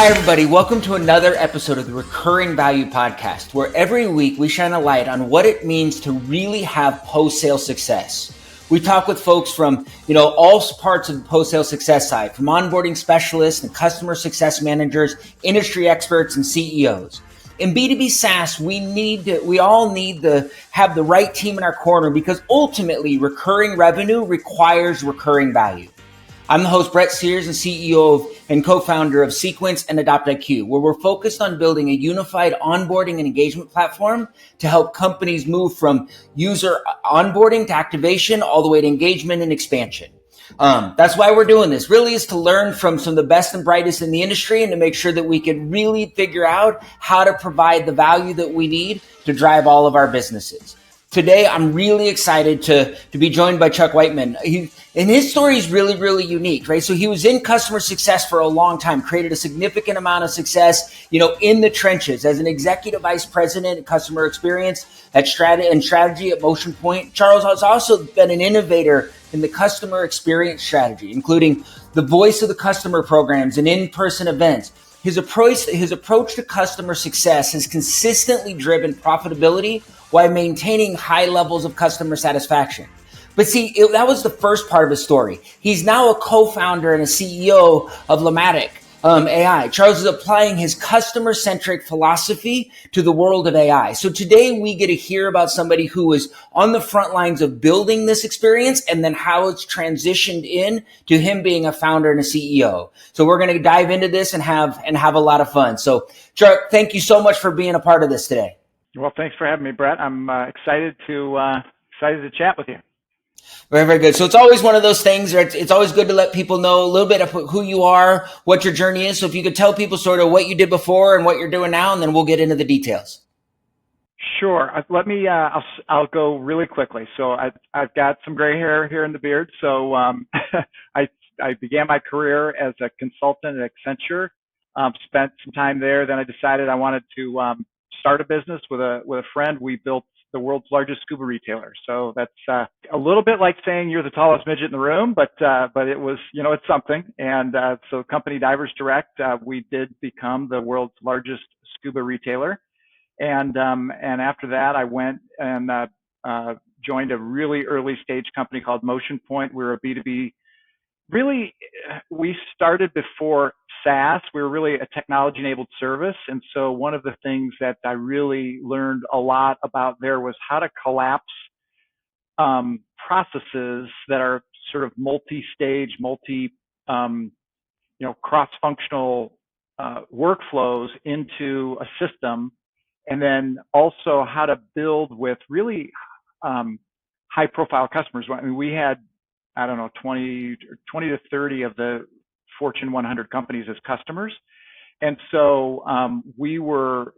Hi, everybody. Welcome to another episode of the Recurring Value Podcast, where every week we shine a light on what it means to really have post-sale success. We talk with folks from, all parts of the post-sale success side, from onboarding specialists and customer success managers, industry experts, and CEOs. In B2B SaaS, we all need to have the right team in our corner because ultimately recurring revenue requires recurring value. I'm the host, Brett Sears, and CEO and co-founder of Sequence and AdoptIQ, where we're focused on building a unified onboarding and engagement platform to help companies move from user onboarding to activation all the way to engagement and expansion. That's why we're doing this, really is to learn from some of the best and brightest in the industry and to make sure that we can really figure out how to provide the value that we need to drive all of our businesses. Today, I'm really excited to be joined by Chuck Whiteman. And his story is really, really unique, right? So he was in customer success for a long time, created a significant amount of success, in the trenches as an executive vice president in customer experience and strategy at MotionPoint. Charles has also been an innovator in the customer experience strategy, including the voice of the customer programs and in-person events. His approach to customer success has consistently driven profitability while maintaining high levels of customer satisfaction. But see, that was the first part of his story. He's now a co-founder and a CEO of Lamatic.ai. Charles is applying his customer-centric philosophy to the world of AI. So today we get to hear about somebody who is on the front lines of building this experience and then how it's transitioned in to him being a founder and a CEO. So we're going to dive into this and have a lot of fun. So Chuck, thank you so much for being a part of this today. Well, thanks for having me, Brett. I'm excited to chat with you. Very, very good. So it's always one of those things where it's always good to let people know a little bit of who you are, what your journey is. So if you could tell people sort of what you did before and what you're doing now, and then we'll get into the details. Sure. Let me, I'll go really quickly. So I've got some gray hair here in the beard. So I began my career as a consultant at Accenture, spent some time there. Then I decided I wanted to start a business with a friend. We built the world's largest scuba retailer. So that's a little bit like saying you're the tallest midget in the room, but it was, it's something. And so company Divers Direct, we did become the world's largest scuba retailer. And after that, I went and joined a really early stage company called MotionPoint. We're a B2B. Really, we started before SaaS. We were really a technology-enabled service. And so one of the things that I really learned a lot about there was how to collapse processes that are sort of multi-stage, cross-functional workflows into a system. And then also how to build with really high-profile customers. I mean, we had 20 to 30 of the Fortune 100 companies as customers. And so we were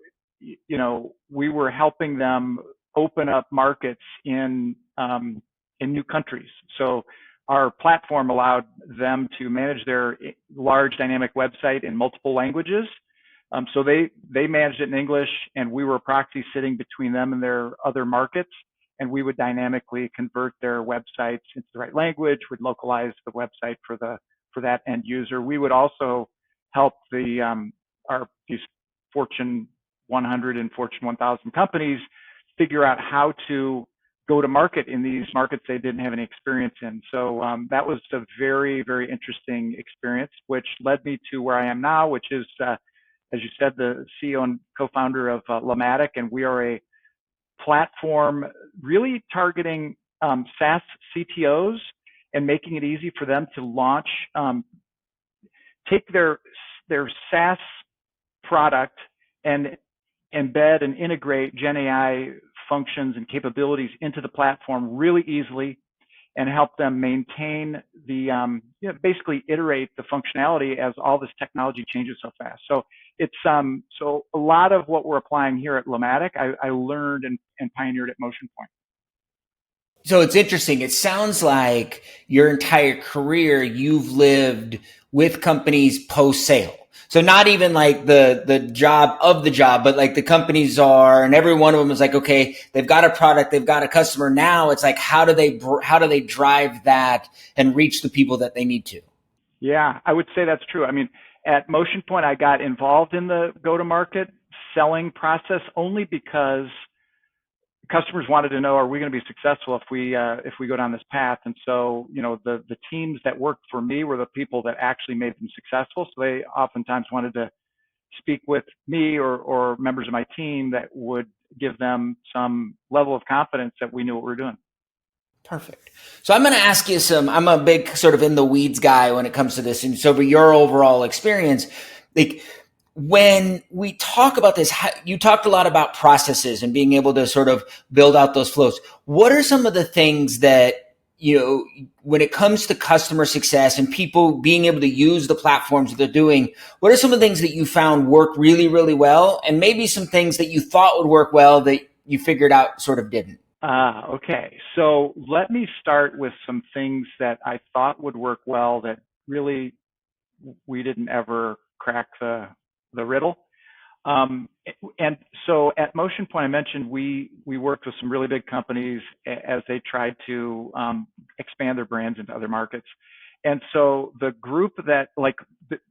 helping them open up markets in new countries. So our platform allowed them to manage their large dynamic website in multiple languages. So they managed it in English, and we were a proxy sitting between them and their other markets. And we would dynamically convert their websites into the right language, would localize the website for that end user. We would also help these Fortune 100 and Fortune 1000 companies figure out how to go to market in these markets they didn't have any experience in. So that was a very, very interesting experience, which led me to where I am now, which is, as you said, the CEO and co-founder of Lamatic, and we are a platform really targeting SaaS CTOs and making it easy for them to launch, take their SaaS product and embed and integrate Gen AI functions and capabilities into the platform really easily and help them maintain the, basically iterate the functionality as all this technology changes so fast. So it's, so a lot of what we're applying here at Lamatic, I learned and pioneered at MotionPoint. So it's interesting. It sounds like your entire career you've lived with companies post-sale. So not even like the job of the job, but like the companies are, and every one of them is like, okay, they've got a product, they've got a customer. Now it's like, how do they drive that and reach the people that they need to? Yeah, I would say that's true. I mean, At MotionPoint, I got involved in the go-to-market selling process only because customers wanted to know, are we going to be successful if we go down this path? And so, the teams that worked for me were the people that actually made them successful. So they oftentimes wanted to speak with me or members of my team that would give them some level of confidence that we knew what we were doing. Perfect. So I'm going to ask you I'm a big sort of in the weeds guy when it comes to this. And so for your overall experience, like when we talk about this, you talked a lot about processes and being able to sort of build out those flows. What are some of the things that, when it comes to customer success and people being able to use the platforms that they're doing, what are some of the things that you found work really, really well? And maybe some things that you thought would work well that you figured out sort of didn't? Okay. So let me start with some things that I thought would work well that really we didn't ever crack the riddle. And so at MotionPoint, I mentioned we worked with some really big companies as they tried to expand their brands into other markets. And so the group that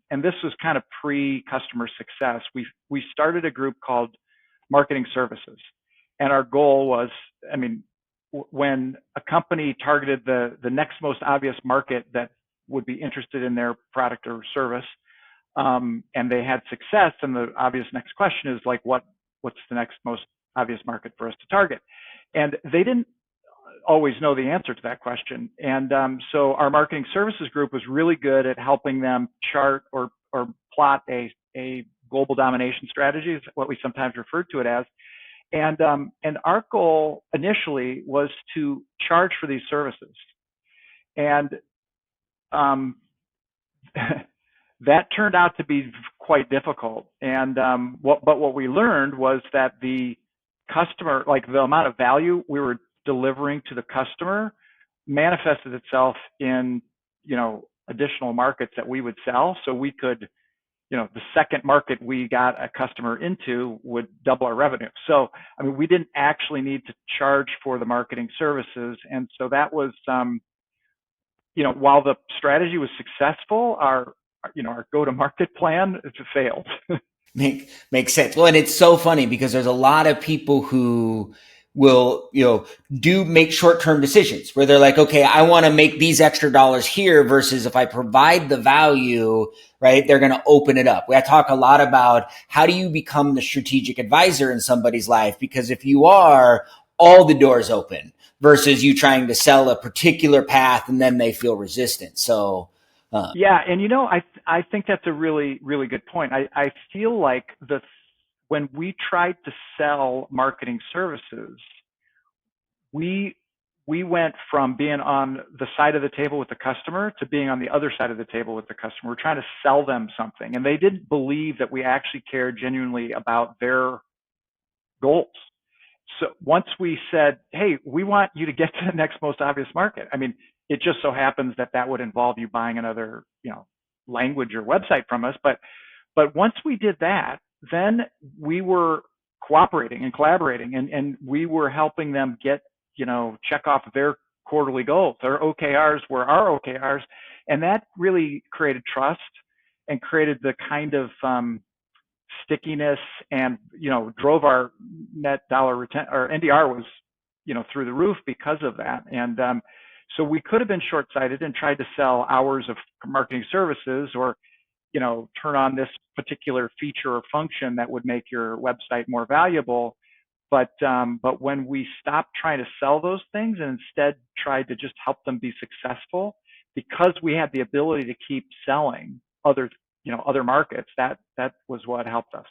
and this was kind of pre-customer success, we started a group called Marketing Services. And our goal was, when a company targeted the next most obvious market that would be interested in their product or service, and they had success, and the obvious next question is like, what's the next most obvious market for us to target? And they didn't always know the answer to that question. And so our marketing services group was really good at helping them chart or plot a global domination strategy, is what we sometimes refer to it as. And our goal initially was to charge for these services. And that turned out to be quite difficult. And what we learned was that the customer, like the amount of value we were delivering to the customer, manifested itself in additional markets that we would sell. So we could, the second market we got a customer into would double our revenue. So we didn't actually need to charge for the marketing services. And so that was while the strategy was successful, our go-to-market plan failed. Makes sense. Well, and it's so funny because there's a lot of people who will, do make short-term decisions where they're like, okay, I want to make these extra dollars here versus if I provide the value, right, they're going to open it up. I talk a lot about how do you become the strategic advisor in somebody's life? Because if you are, all the doors open versus you trying to sell a particular path and then they feel resistant. So, yeah. And, I think that's a really, really good point. I feel like when we tried to sell marketing services, we went from being on the side of the table with the customer to being on the other side of the table with the customer. We're trying to sell them something, and they didn't believe that we actually cared genuinely about their goals. So once we said, hey, we want you to get to the next most obvious market, it just so happens that would involve you buying another, language or website from us. But once we did that, then we were cooperating and collaborating, and we were helping them get, check off their quarterly goals. Their OKRs were our OKRs, and that really created trust and created the kind of stickiness and, drove our net dollar retention, or NDR was, through the roof because of that. And so we could have been short-sighted and tried to sell hours of marketing services or, turn on this particular feature or function that would make your website more valuable. But when we stopped trying to sell those things and instead tried to just help them be successful, because we had the ability to keep selling other markets, that was what helped us.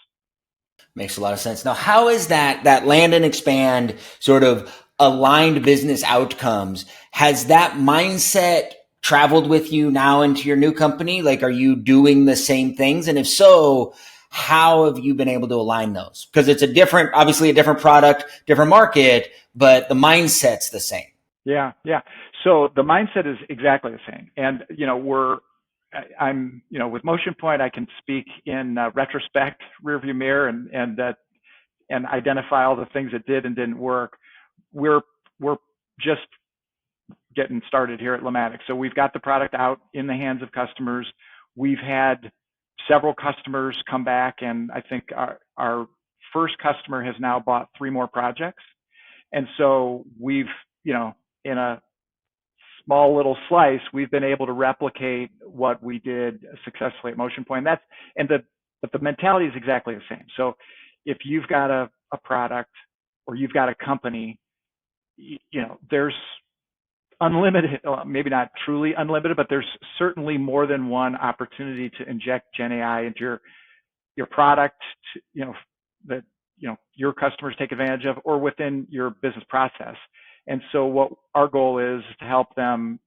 Makes a lot of sense. Now, how is that land and expand sort of aligned business outcomes? Has that mindset traveled with you now into your new company? Like, are you doing the same things? And if so, how have you been able to align those? Because it's obviously a different product, different market, but the mindset's the same. Yeah. So the mindset is exactly the same. And, I'm, with MotionPoint, I can speak in retrospect, rearview mirror, and identify all the things that did and didn't work. We're just getting started here at Lamatic. So we've got the product out in the hands of customers. We've had several customers come back, and I think our first customer has now bought 3 more projects. And so we've, in a small little slice, we've been able to replicate what we did successfully at MotionPoint. But the mentality is exactly the same. So if you've got a product or you've got a company, there's unlimited, maybe not truly unlimited, but there's certainly more than one opportunity to inject Gen AI into your product, that your customers take advantage of, or within your business process. And so what our goal is to help them,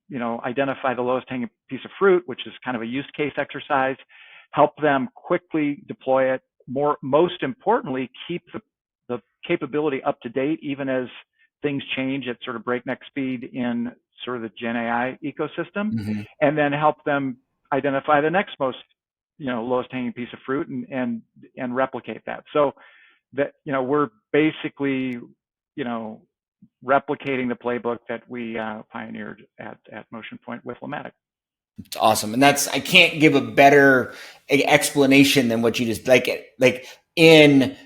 identify the lowest hanging piece of fruit, which is kind of a use case exercise, help them quickly deploy it. Most importantly, keep the capability up to date, even as things change at sort of breakneck speed in sort of the Gen AI ecosystem, Mm-hmm. and then help them identify the next most, lowest hanging piece of fruit and replicate that. So that, we're basically, replicating the playbook that we pioneered at MotionPoint with Lamatic. It's awesome. And I can't give a better explanation than what you just like in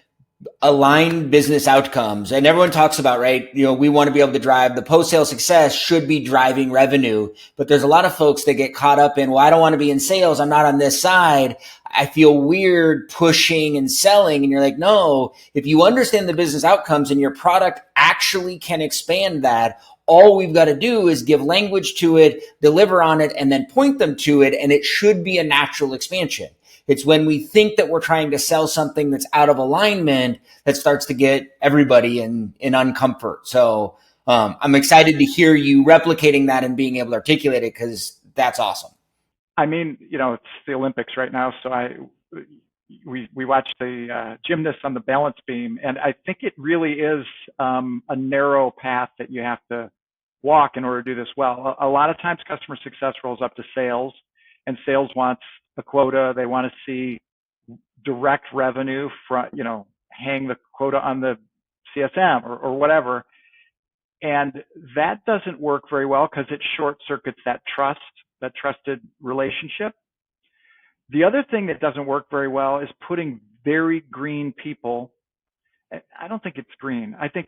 aligned business outcomes. And everyone talks about, right, we want to be able to drive the post-sale success should be driving revenue. But there's a lot of folks that get caught up in, well, I don't want to be in sales. I'm not on this side. I feel weird pushing and selling. And you're like, no, if you understand the business outcomes and your product actually can expand that, all we've got to do is give language to it, deliver on it, and then point them to it. And it should be a natural expansion. It's when we think that we're trying to sell something that's out of alignment that starts to get everybody in uncomfort. So I'm excited to hear you replicating that and being able to articulate it, because that's awesome. I mean, it's the Olympics right now, so we watched the gymnasts on the balance beam, and I think it really is a narrow path that you have to walk in order to do this well. A lot of times customer success rolls up to sales, and sales wants a quota. They want to see direct revenue from, hang the quota on the CSM or whatever. And that doesn't work very well because it short circuits that trusted relationship. The other thing that doesn't work very well is putting very green people. I don't think it's green. I think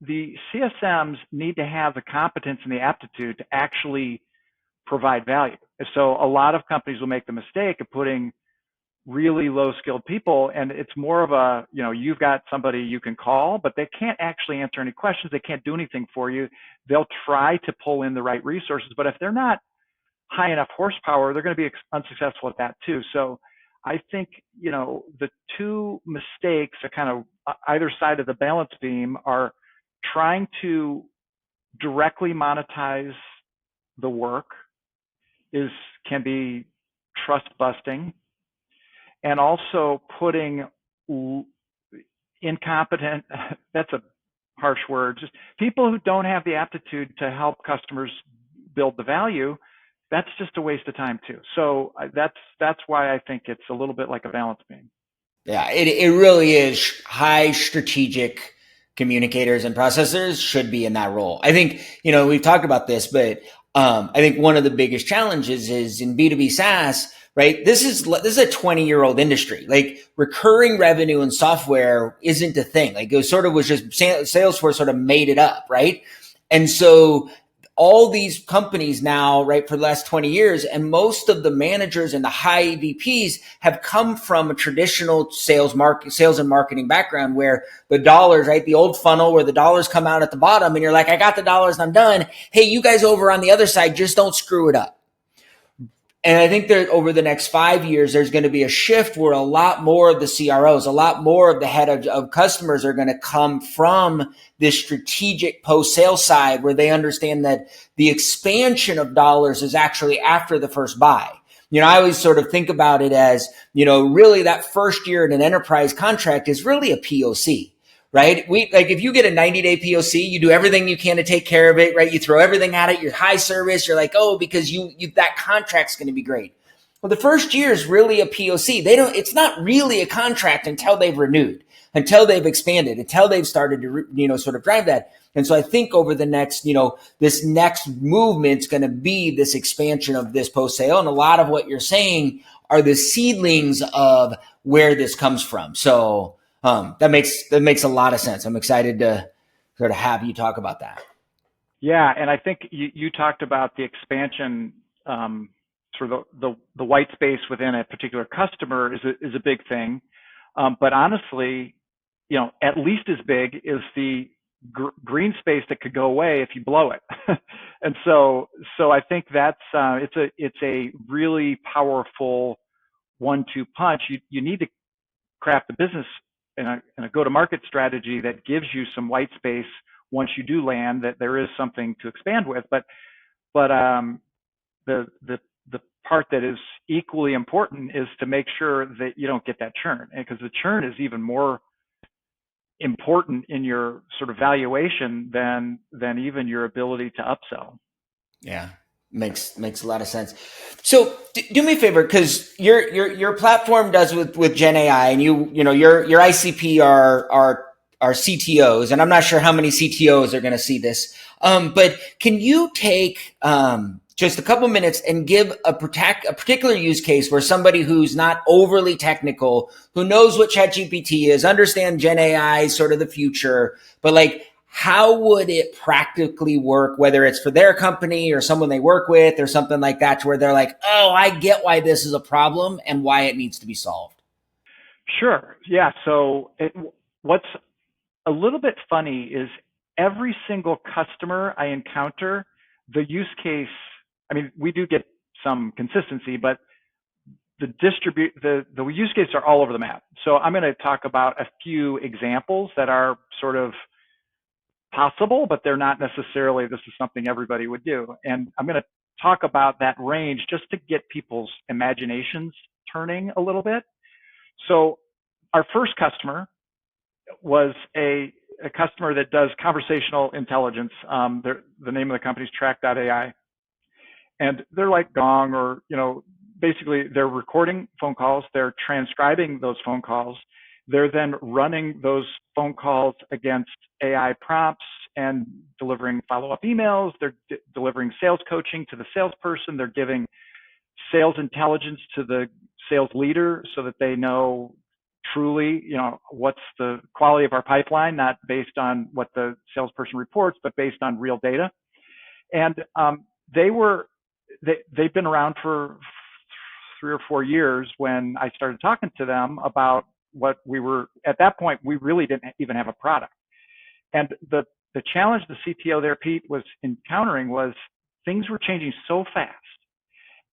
the CSMs need to have the competence and the aptitude to actually provide value. So a lot of companies will make the mistake of putting really low skilled people, and it's more of a, you've got somebody you can call, but they can't actually answer any questions. They can't do anything for you. They'll try to pull in the right resources, but if they're not high enough horsepower, they're going to be unsuccessful at that too. So I think, the two mistakes are kind of either side of the balance beam are trying to directly monetize the work can be trust busting, and also putting incompetent, that's a harsh word, just people who don't have the aptitude to help customers build the value. That's just a waste of time too. So that's why I think it's a little bit like a balance beam. Yeah, it really is. High strategic communicators and processors should be in that role. I think, we've talked about this, but I think one of the biggest challenges is in B2B SaaS, right? This is a 20-year-old industry. Like, recurring revenue in software isn't a thing. Like, was just Salesforce sort of made it up, right? And so all these companies now, right, for the last 20 years, and most of the managers and the high VPs have come from a traditional sales and marketing background, where the dollars, right, the old funnel where the dollars come out at the bottom and you're like, I got the dollars and I'm done. Hey, you guys over on the other side, just don't screw it up. And I think that over the next 5 years, there's going to be a shift where a lot more of the CROs, a lot more of the head of customers are going to come from this strategic post-sale side, where they understand that the expansion of dollars is actually after the first buy. I always sort of think about it as, really that first year in an enterprise contract is really a POC. Right? If you get a 90-day POC, you do everything you can to take care of it, right? You throw everything at it, you're high service, you're like, oh, because that contract's going to be great. Well, the first year is really a POC. It's not really a contract until they've renewed, until they've expanded, until they've started to, sort of drive that. And so I think over the next, this next movement's going to be this expansion of this post-sale. And a lot of what you're saying are the seedlings of where this comes from. So that makes a lot of sense. I'm excited to sort of have you talk about that. Yeah, and I think you talked about the expansion, sort of the white space within a particular customer is a big thing, but honestly, at least as big is the green space that could go away if you blow it. And so I think that's it's a really powerful 1-2 punch. You need to craft the business in a go-to-market strategy that gives you some white space once you do land, that there is something to expand with. But the part that is equally important is to make sure that you don't get that churn, because the churn is even more important in your sort of valuation than even your ability to upsell. Yeah, makes a lot of sense. So do me a favor, because your platform does with Gen AI, and your ICP are CTOs, and I'm not sure how many CTOs are going to see this. But can you take just a couple minutes and give a particular use case where somebody who's not overly technical, who knows what ChatGPT is, understand Gen AI is sort of the future, but like, how would it practically work, whether it's for their company or someone they work with or something like that, to where they're like, oh, I get why this is a problem and why it needs to be solved? Sure. Yeah. So what's a little bit funny is every single customer I encounter, the use case, I mean, we do get some consistency, but the use cases are all over the map. So I'm going to talk about a few examples that are sort of possible, but they're not necessarily, this is something everybody would do. And I'm going to talk about that range just to get people's imaginations turning a little bit. So our first customer was a customer that does conversational intelligence. The name of the company is Track.ai. And they're like Gong, or, basically they're recording phone calls, they're transcribing those phone calls, they're then running those phone calls against AI prompts and delivering follow-up emails, they're delivering sales coaching to the salesperson, they're giving sales intelligence to the sales leader so that they know truly, what's the quality of our pipeline, not based on what the salesperson reports, but based on real data. And they've been around for 3 or 4 years when I started talking to them about what we were, at that point, we really didn't even have a product. And the challenge the CTO there, Pete, was encountering was things were changing so fast.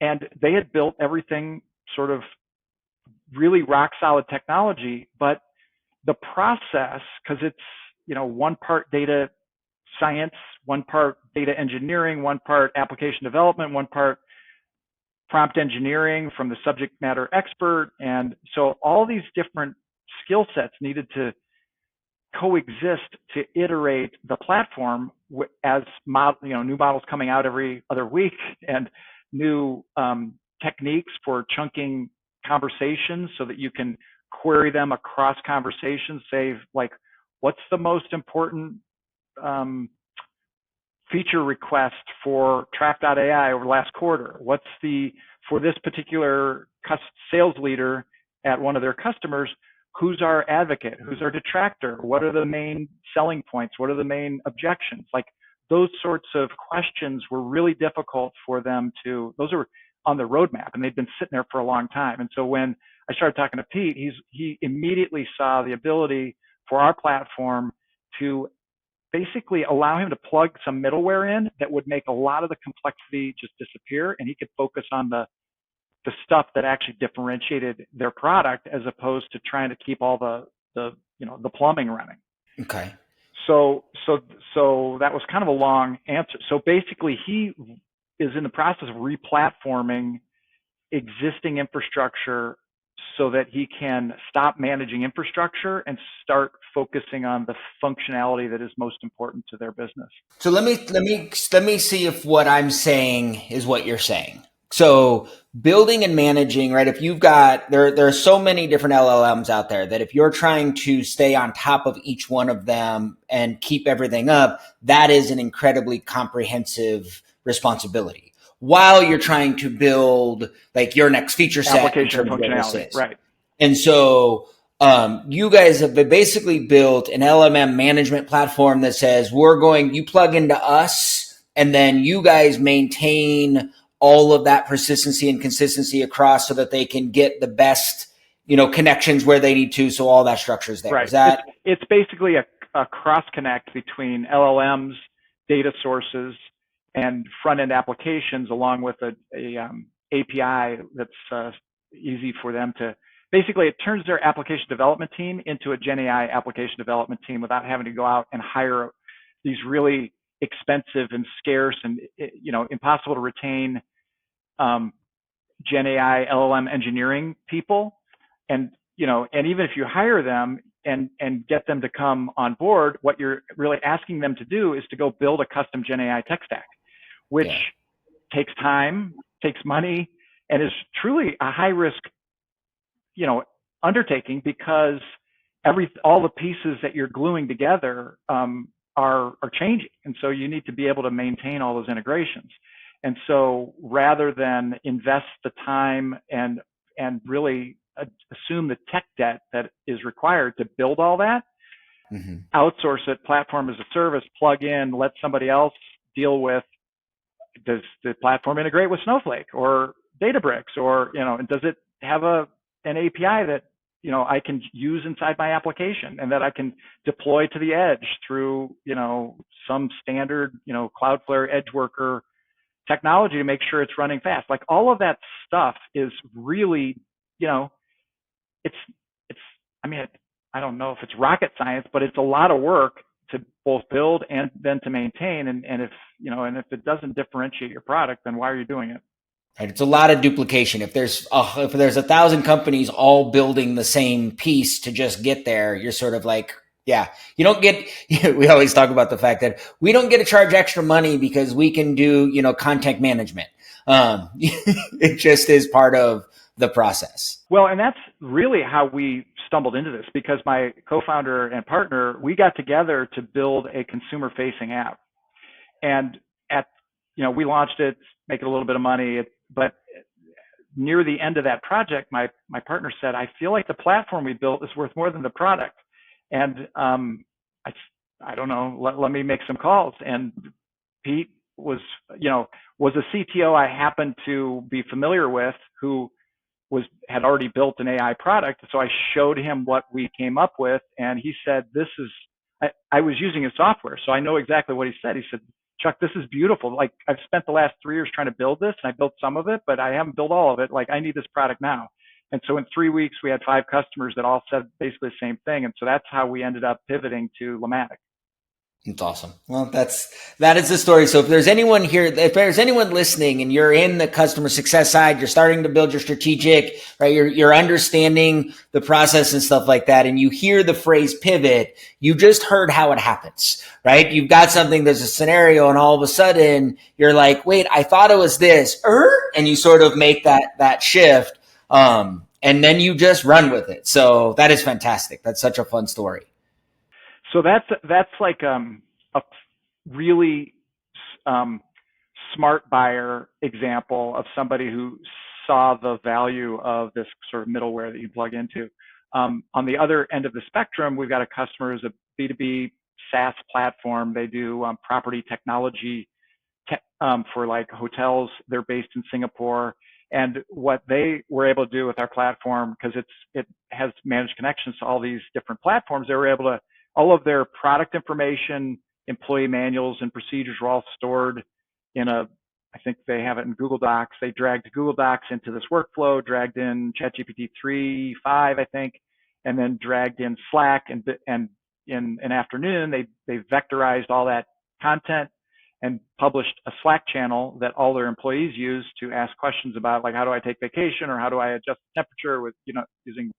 And they had built everything sort of really rock solid technology, but the process, because it's, one part data science, one part data engineering, one part application development, one part prompt engineering from the subject matter expert. And so all these different skill sets needed to coexist to iterate the platform as new models coming out every other week, and new techniques for chunking conversations so that you can query them across conversations, say, like, what's the most important feature request for Track.ai over the last quarter? What's for this particular sales leader at one of their customers, who's our advocate? Who's our detractor? What are the main selling points? What are the main objections? Like, those sorts of questions were really difficult for them those are on the roadmap, and they've been sitting there for a long time. And so when I started talking to Pete, he immediately saw the ability for our platform to basically allow him to plug some middleware in that would make a lot of the complexity just disappear, and he could focus on the stuff that actually differentiated their product, as opposed to trying to keep all the plumbing running. Okay. So that was kind of a long answer. So basically, he is in the process of replatforming existing infrastructure so that he can stop managing infrastructure and start focusing on the functionality that is most important to their business. So let me see if what I'm saying is what you're saying. So building and managing, right? If you've got, there are so many different LLMs out there that if you're trying to stay on top of each one of them and keep everything up, that is an incredibly comprehensive responsibility. while you're trying to build like your next feature set in Application terms of where this functionality, is. right? And so you guys have basically built an LMM management platform that says you plug into us, and then you guys maintain all of that persistency and consistency across so that they can get the best, connections where they need to. So all that structure is there. Right. Is that? It's basically a cross connect between LLMs, data sources, and front end applications, along with a API that's easy for them to. Basically, it turns their application development team into a Gen AI application development team without having to go out and hire these really expensive and scarce and impossible to retain Gen AI LLM engineering people. And and even if you hire them and get them to come on board, what you're really asking them to do is to go build a custom Gen AI tech stack, which Yeah. takes time, takes money, and is truly a high risk, undertaking, because all the pieces that you're gluing together are changing, and so you need to be able to maintain all those integrations. And so rather than invest the time and really assume the tech debt that is required to build all that, Mm-hmm. outsource it, platform as a service, plug in, let somebody else deal with. Does the platform integrate with Snowflake or Databricks, or does it have an API that I can use inside my application and that I can deploy to the edge through some standard Cloudflare EdgeWorker technology to make sure it's running fast. Like, all of that stuff is really, it's it's I mean, I don't know if it's rocket science, but it's a lot of work to both build and then to maintain. And if it doesn't differentiate your product, then why are you doing it? Right. It's a lot of duplication. If there's 1,000 companies all building the same piece to just get there, you're sort of like, yeah, you don't get. We always talk about the fact that we don't get to charge extra money because we can do content management. It just is part of the process. Well, and that's really how we stumbled into this, because my co-founder and partner, we got together to build a consumer-facing app, and we launched it, making a little bit of money, but near the end of that project, my partner said, "I feel like the platform we built is worth more than the product," and I don't know, let me make some calls. And Pete was was a CTO I happened to be familiar with, who had already built an AI product. So I showed him what we came up with, and he said, "This is." I was using his software, so I know exactly what he said. He said, "Chuck, this is beautiful. Like, I've spent the last 3 years trying to build this, and I built some of it, but I haven't built all of it. Like, I need this product now." And so in 3 weeks, we had 5 customers that all said basically the same thing. And so that's how we ended up pivoting to Lamatic. It's awesome. Well, that is the story. So if there's anyone here, if there's anyone listening and you're in the customer success side, you're starting to build your strategic, right? You're understanding the process and stuff like that. And you hear the phrase pivot, you just heard how it happens, right? You've got something, there's a scenario, and all of a sudden you're like, wait, I thought it was this, and you sort of make that shift. And then you just run with it. So that is fantastic. That's such a fun story. So that's like a really smart buyer example of somebody who saw the value of this sort of middleware that you plug into. On the other end of the spectrum, we've got a customer who's a B2B SaaS platform. They do property technology for like hotels. They're based in Singapore. And what they were able to do with our platform, because it has managed connections to all these different platforms, they were able to, all of their product information, employee manuals, and procedures were all stored in I think they have it in Google Docs. They dragged Google Docs into this workflow, dragged in ChatGPT 3.5, I think, and then dragged in Slack. And in an afternoon, they vectorized all that content and published a Slack channel that all their employees use to ask questions about, like, how do I take vacation, or how do I adjust the temperature with, using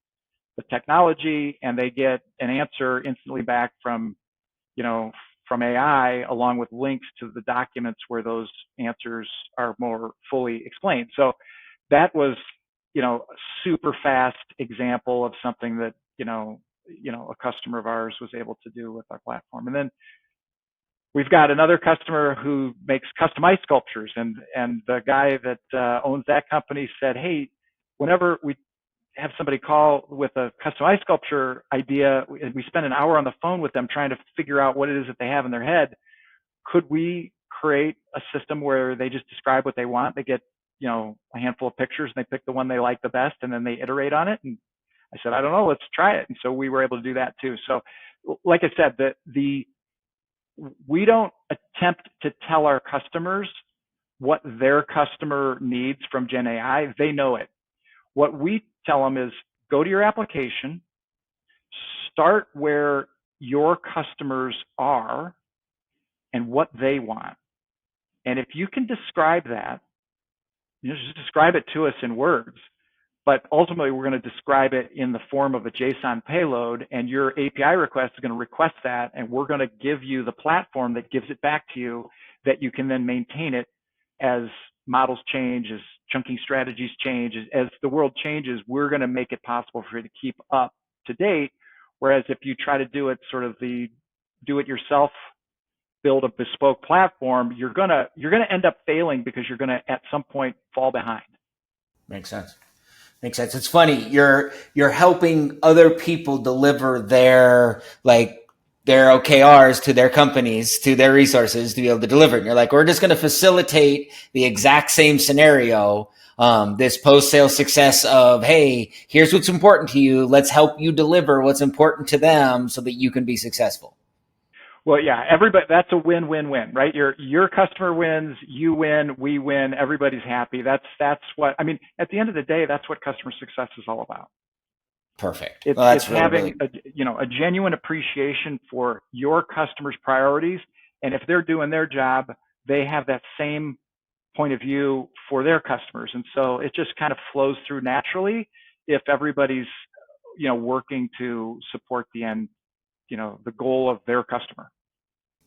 the technology. And they get an answer instantly back from AI, along with links to the documents where those answers are more fully explained. So that was, a super fast example of something that, a customer of ours was able to do with our platform. And then We've got another customer who makes customized sculptures, and the guy that owns that company said, hey, whenever we have somebody call with a customized sculpture idea, we spend an hour on the phone with them trying to figure out what it is that they have in their head. Could we create a system where they just describe what they want? They get, a handful of pictures and they pick the one they like the best, and then they iterate on it. And I said, I don't know, let's try it. And so we were able to do that too. So like I said, we don't attempt to tell our customers what their customer needs from Gen AI. They know it. What we tell them is go to your application, start where your customers are and what they want. And if you can describe that, just describe it to us in words, but ultimately we're going to describe it in the form of a JSON payload, and your API request is going to request that, and we're going to give you the platform that gives it back to you, that you can then maintain it as models change, as chunking strategies change, as the world changes. We're going to make it possible for you to keep up to date. Whereas if you try to do it sort of the do it yourself, build a bespoke platform, you're gonna end up failing, because you're gonna at some point fall behind. Makes sense. Makes sense. It's funny. You're helping other people deliver their OKRs to their companies, to their resources, to be able to deliver it. And you're like, we're just going to facilitate the exact same scenario. This post-sale success of, hey, here's what's important to you. Let's help you deliver what's important to them so that you can be successful. Well, yeah, everybody, that's a win-win-win, right? Your customer wins, you win, we win, everybody's happy. That's what, I mean, at the end of the day, that's what customer success is all about. Perfect. It's, Well, that's it's really, having really a genuine appreciation for your customers' priorities. And if they're doing their job, they have that same point of view for their customers. And so it just kind of flows through naturally if everybody's, working to support the end, the goal of their customer.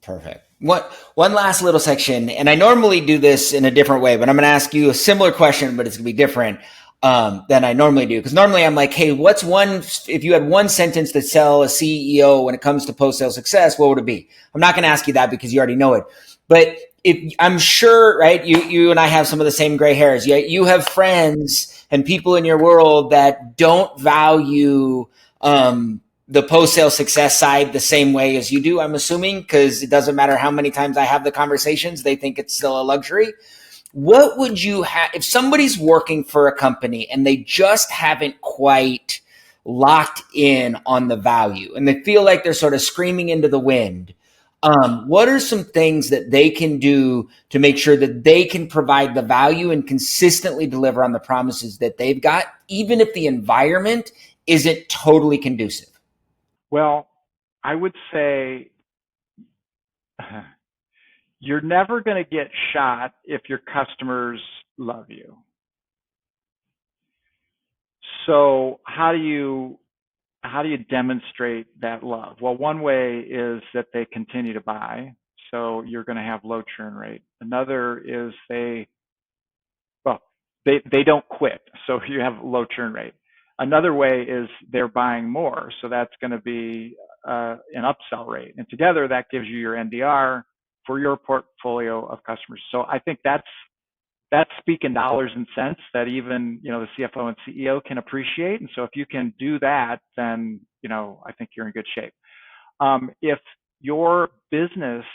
perfect. One last little section, and I normally do this in a different way, but I'm going to ask you a similar question, but it's going to be different than I normally do. Because normally I'm like, hey, if you had one sentence to tell a CEO when it comes to post-sale success, what would it be? I'm not going to ask you that because you already know it. But I'm sure, right, you and I have some of the same gray hairs. You have friends and people in your world that don't value the post-sale success side the same way as you do, I'm assuming, because it doesn't matter how many times I have the conversations, they think it's still a luxury. What would you have if somebody's working for a company and they just haven't quite locked in on the value and they feel like they're sort of screaming into the wind? What are some things that they can do to make sure that they can provide the value and consistently deliver on the promises that they've got, even if the environment isn't totally conducive? Well, I would say you're never going to get shot if your customers love you. So how do you demonstrate that love? Well, one way is that they continue to buy. So you're going to have low churn rate. Another is they don't quit. So you have low churn rate. Another way is they're buying more. So that's going to be an upsell rate. And together that gives you your NDR for your portfolio of customers. So I think that's speaking dollars and cents that even, the CFO and CEO can appreciate. And so if you can do that, then, I think you're in good shape. If your business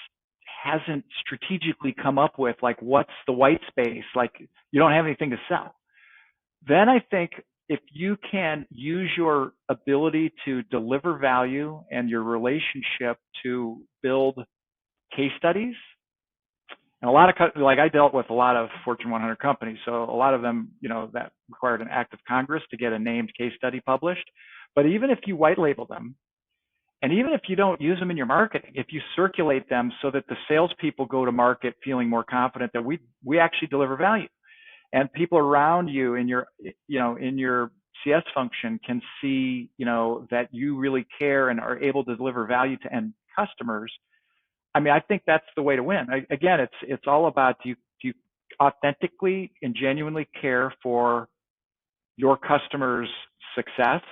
hasn't strategically come up with like, what's the white space, like you don't have anything to sell, then I think if you can use your ability to deliver value and your relationship to build case studies. And a lot of, I dealt with a lot of Fortune 100 companies. So a lot of them, that required an act of Congress to get a named case study published. But even if you white label them, and even if you don't use them in your marketing, if you circulate them so that the salespeople go to market feeling more confident that we actually deliver value, and people around you in your, in your CS function can see, that you really care and are able to deliver value to end customers. I mean, I think that's the way to win. Again, it's all about do you authentically and genuinely care for your customers' success,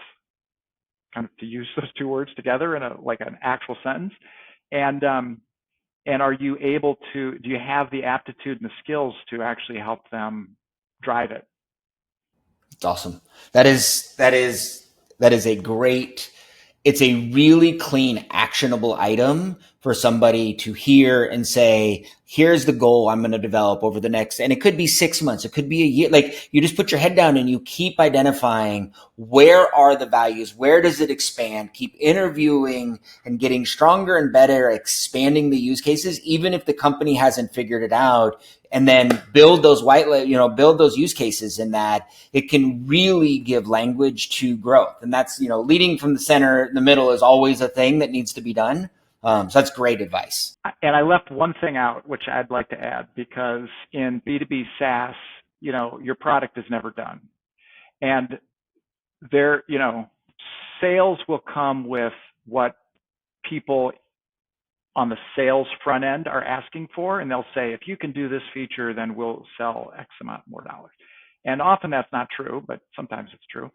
kind of to use those two words together in an actual sentence, and And are you able to, do you have the aptitude and the skills to actually help them drive it? It's awesome. That is a great, it's a really clean, actionable item for somebody to hear and say, here's the goal I'm going to develop over the next, and it could be 6 months, it could be a year. Like, you just put your head down and you keep identifying where are the values, where does it expand, keep interviewing and getting stronger and better, expanding the use cases, even if the company hasn't figured it out, and then build those build those use cases in that it can really give language to growth. And that's, leading from the center, in the middle is always a thing that needs to be done. So that's great advice. And I left one thing out, which I'd like to add, because in B2B SaaS, your product is never done. And there, sales will come with what people on the sales front end are asking for, and they'll say, if you can do this feature, then we'll sell X amount more dollars. And often that's not true, but sometimes it's true.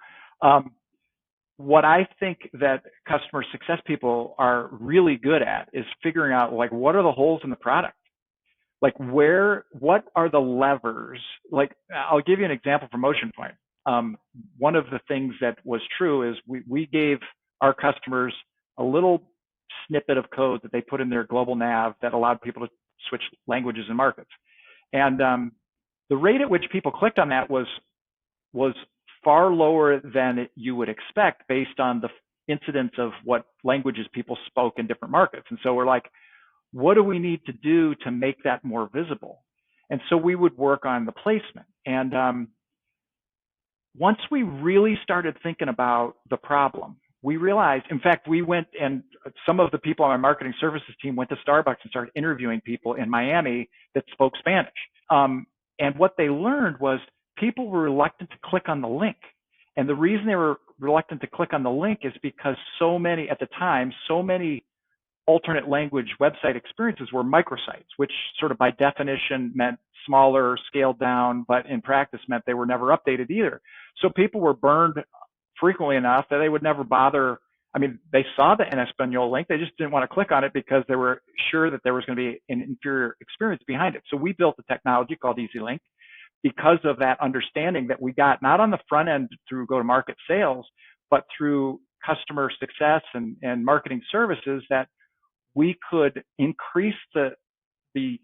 What I think that customer success people are really good at is figuring out, like, what are the holes in the product? Like, what are the levers? Like, I'll give you an example from MotionPoint. One of the things that was true is we gave our customers a little snippet of code that they put in their global nav that allowed people to switch languages and markets. And the rate at which people clicked on that was far lower than you would expect based on the incidence of what languages people spoke in different markets. And so we're like, what do we need to do to make that more visible? And so we would work on the placement. And once we really started thinking about the problem, we realized, in fact, we went, and some of the people on our marketing services team went to Starbucks and started interviewing people in Miami that spoke Spanish. And what they learned was people were reluctant to click on the link. And the reason they were reluctant to click on the link is because so many alternate language website experiences were microsites, which sort of by definition meant smaller, scaled down, but in practice meant they were never updated either. So people were burned frequently enough that they would never bother. I mean, they saw the en Espanol link, they just didn't want to click on it because they were sure that there was going to be an inferior experience behind it. So we built a technology called EasyLink because of that understanding that we got not on the front end through go-to-market sales, but through customer success and marketing services, that we could increase the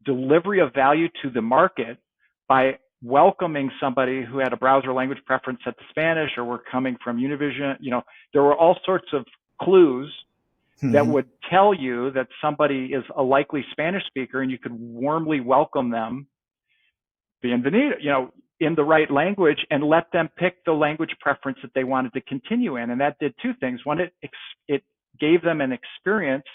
delivery of value to the market by welcoming somebody who had a browser language preference set to Spanish or were coming from Univision. There were all sorts of clues that would tell you that somebody is a likely Spanish speaker, and you could warmly welcome them, bienvenido, in the right language, and let them pick the language preference that they wanted to continue in. And that did two things. One, it gave them an experience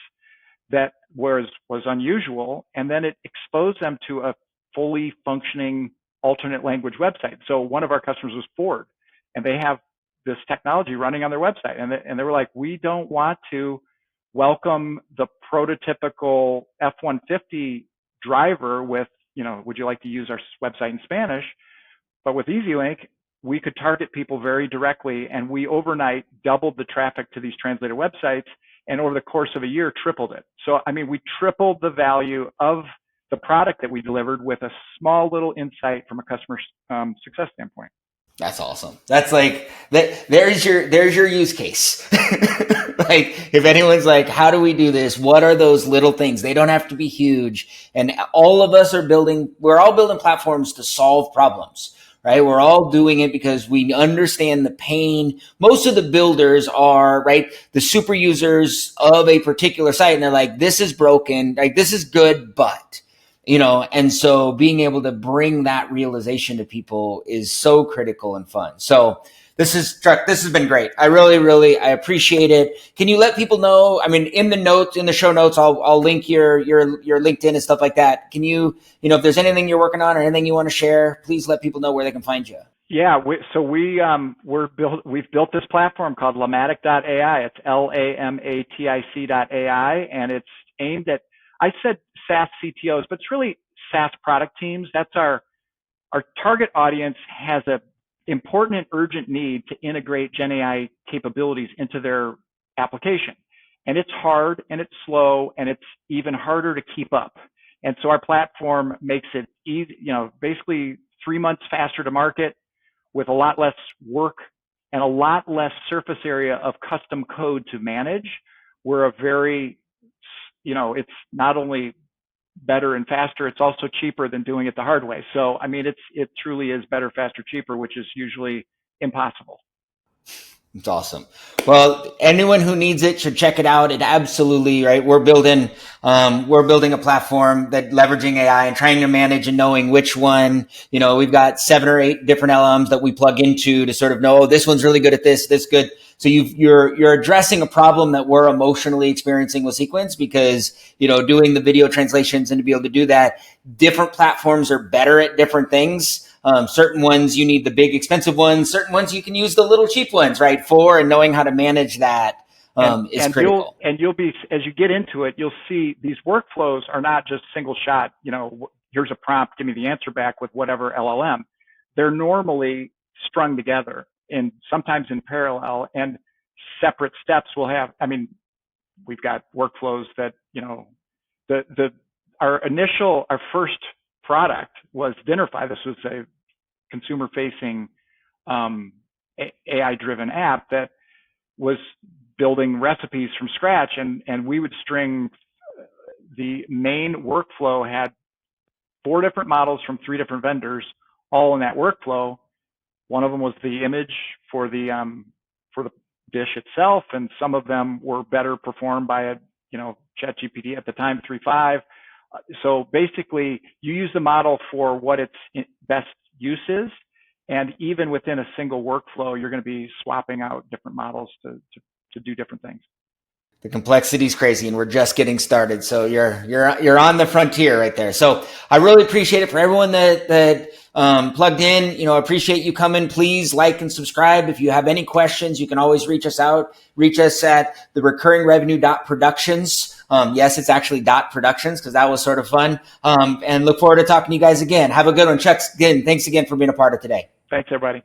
that was unusual, and then it exposed them to a fully functioning alternate language website. So one of our customers was Ford, and they have this technology running on their website, and they were like, we don't want to welcome the prototypical F-150 driver with, would you like to use our website in Spanish? But with EasyLink, we could target people very directly, and we overnight doubled the traffic to these translated websites, and over the course of a year, tripled it. So, I mean, we tripled the value of the product that we delivered with a small little insight from a customer success standpoint. That's awesome. That's like that. There's your use case. Like, if anyone's like, how do we do this? What are those little things? They don't have to be huge. And all of us we're all building platforms to solve problems, right? We're all doing it because we understand the pain. Most of the builders are, right, the super users of a particular site, and they're like, this is broken, like, this is good, but, and so being able to bring that realization to people is so critical and fun. So this has been great. I really I appreciate it. Can you let people know? I mean, in the show notes, I'll link your LinkedIn and stuff like that. Can you, if there's anything you're working on or anything you want to share, please let people know where they can find you. Yeah, we've built this platform called Lamatic.ai. It's Lamatic.ai, and it's aimed at, I said SaaS CTOs, but it's really SaaS product teams. That's our target audience has a important and urgent need to integrate Gen AI capabilities into their application. and it's hard and it's slow and it's even harder to keep up. And so our platform makes it easy, basically 3 months faster to market with a lot less work and a lot less surface area of custom code to manage. We're a very, it's not only better and faster, it's also cheaper than doing it the hard way. So, I mean, it truly is better, faster, cheaper, which is usually impossible. It's awesome. Well, anyone who needs it should check it out. It absolutely, right? We're building a platform that leveraging AI and trying to manage and knowing which one, we've got 7 or 8 different LLMs that we plug into to sort of know, oh, this one's really good at this good. So you're addressing a problem that we're emotionally experiencing with Sequence because, doing the video translations and to be able to do that, different platforms are better at different things. Certain ones you need the big expensive ones, certain ones you can use the little cheap ones, right? And knowing how to manage that is critical. You'll be, as you get into it, you'll see these workflows are not just single shot, here's a prompt, give me the answer back with whatever LLM. They're normally strung together and sometimes in parallel, and separate steps will have, we've got workflows that, our first product was Dinnerfy. This was a consumer-facing AI-driven app that was building recipes from scratch, and we would string the main workflow had 4 different models from 3 different vendors, all in that workflow. One of them was the image for the dish itself, and some of them were better performed by a ChatGPT at the time 3.5. So basically, you use the model for what its best use is, and even within a single workflow, you're going to be swapping out different models to do different things. The complexity is crazy, and we're just getting started. So you're on the frontier right there. So I really appreciate it for everyone that plugged in. Appreciate you coming. Please like and subscribe. If you have any questions, you can always reach us out. Reach us at the recurringrevenue.productions. Yes, it's actually .productions because that was sort of fun. And look forward to talking to you guys again. Have a good one, Chuck. Again, thanks again for being a part of today. Thanks, everybody.